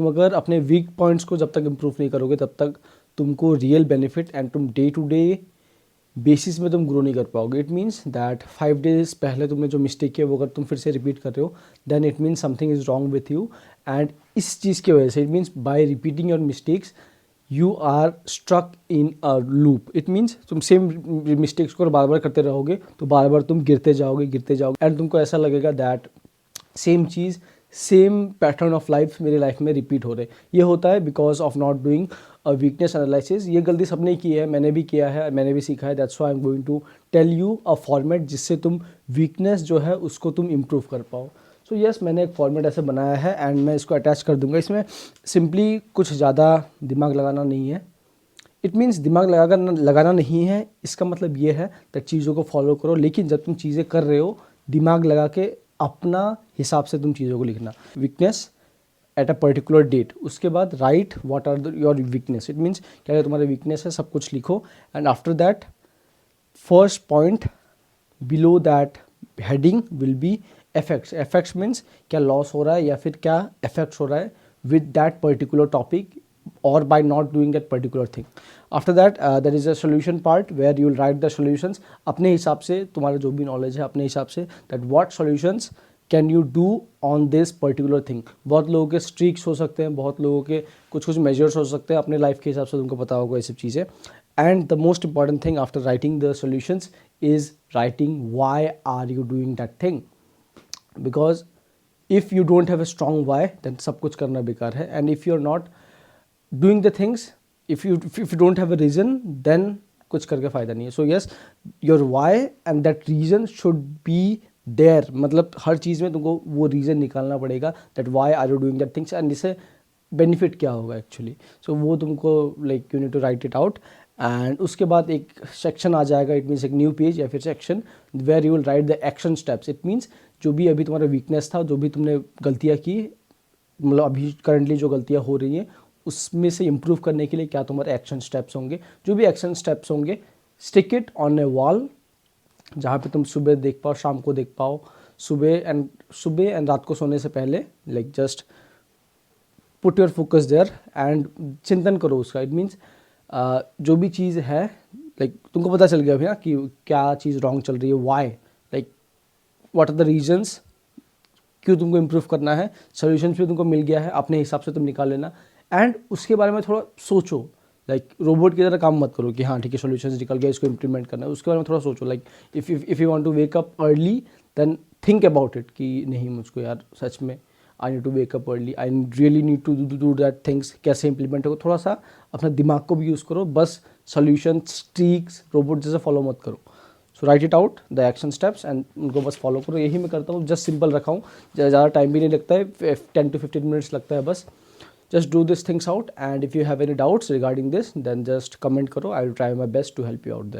तुम अगर अपने वीक पॉइंट्स को जब तक इम्प्रूव नहीं करोगे तब तक तुमको रियल बेनिफिट एंड तुम डे टू डे बेसिस में तुम ग्रो नहीं कर पाओगे. इट मीन्स दैट 5 days पहले तुमने जो मिस्टेक किया वो अगर तुम फिर से रिपीट कर रहे हो then it means something is wrong with you. And इस चीज़ की वजह से it means by repeating your mistakes you are struck in a loop. It means तुम सेम मिस्टेक्स को बार बार करते रहोगे तो बार बार तुम गिरते जाओगे एंड तुमको ऐसा लगेगा that same cheese same pattern of life मेरी लाइफ में रिपीट हो रहे. ये होता है because of not doing a weakness analysis. ये गलती सबने की है, मैंने भी किया है, मैंने भी सीखा है. That's why I am going to tell you a format जिससे तुम वीकनेस जो है उसको तुम इम्प्रूव कर पाओ. सो यस, मैंने एक फॉर्मेट ऐसे बनाया है एंड मैं इसको अटैच कर दूंगा. इसमें सिंपली कुछ ज़्यादा दिमाग लगाना नहीं है. इट मीन्स दिमाग लगाना नहीं है, इसका मतलब ये है कि चीज़ों को फॉलो करो, लेकिन जब तुम चीज़ें कर रहे हो दिमाग लगा के अपना हिसाब से तुम चीज़ों को लिखना. Weakness at a particular date, उसके बाद write what are your weakness. It means क्या क्या तुम्हारे वीकनेस है सब कुछ लिखो. And after that first point below that heading will be effects. Effects means क्या लॉस हो रहा है या फिर क्या इफेक्ट्स हो रहा है with that particular topic or by not doing that particular thing. After that there is a solution part where you will write the solutions अपने हिसाब से, तुम्हारा जो भी नॉलेज है अपने हिसाब से, that what solutions can you do on this particular thing. बहुत लोगों के स्ट्रीक्स हो सकते हैं, बहुत लोगों के कुछ मेजर्स हो सकते हैं, अपने लाइफ के हिसाब से तुमको पता होगा ये सब चीज़ें. And the most important thing after writing the solutions is writing why are you doing that thing. Because if you don't have a strong why then सब कुछ करना बेकार है. And if you are not doing the things, if you don't have a reason then कुछ करके फ़ायदा नहीं है. So yes, your why and that reason should be there. मतलब हर चीज़ में तुमको वो रीज़न निकालना पड़ेगा that why are you doing that things and इससे बेनिफिट क्या होगा एक्चुअली. सो वो तुमको like you need to write it out. And उसके बाद एक सेक्शन आ जाएगा, इट मीन्स एक न्यू पेज या फिर section where you will write the action steps. It means जो भी अभी तुम्हारा वीकनेस था, जो भी तुमने गलतियाँ की, मतलब अभी करंटली जो गलतियाँ हो रही हैं उसमें से इम्प्रूव करने के लिए क्या तुम्हारे एक्शन स्टेप्स होंगे. जो भी एक्शन स्टेप्स होंगे stick it on A wall जहाँ पे तुम सुबह देख पाओ, शाम को देख पाओ, सुबह एंड रात को सोने से पहले. Like just put your focus there and चिंतन करो उसका. इट मीन्स जो भी चीज़ है लाइक तुमको पता चल गया अभी ना कि क्या चीज़ रॉन्ग चल रही है, why, like what are the reasons, क्यों तुमको इम्प्रूव करना है. सोल्यूशन भी तुमको मिल गया है, अपने हिसाब से तुम निकाल लेना. एंड उसके बारे में थोड़ा सोचो. लाइक रोबोट की तरह काम मत करो कि हाँ ठीक है सोल्यूशंस निकल गया, इसको इम्प्लीमेंट करना है. उसके बारे में थोड़ा सोचो. Like if you want to wake up early then think about it कि नहीं मुझको यार सच में I need to wake up early, I really need to do that things. कैसे इंप्लीमेंट होगा, थोड़ा सा अपना दिमाग को भी यूज़ करो. बस सोल्यूशन स्ट्रीक्स रोबोट जैसे फॉलो मत करो. So write it out the action steps and उनको बस फॉलो करो. यही मैं करता हूँ, जस्ट सिंपल रखा हूँ, ज़्यादा टाइम भी नहीं लगता है, 10 to 15 मिनट्स लगता है बस. Just do these things out, and if you have any doubts regarding this then just comment karo. I will try my best to help you out there.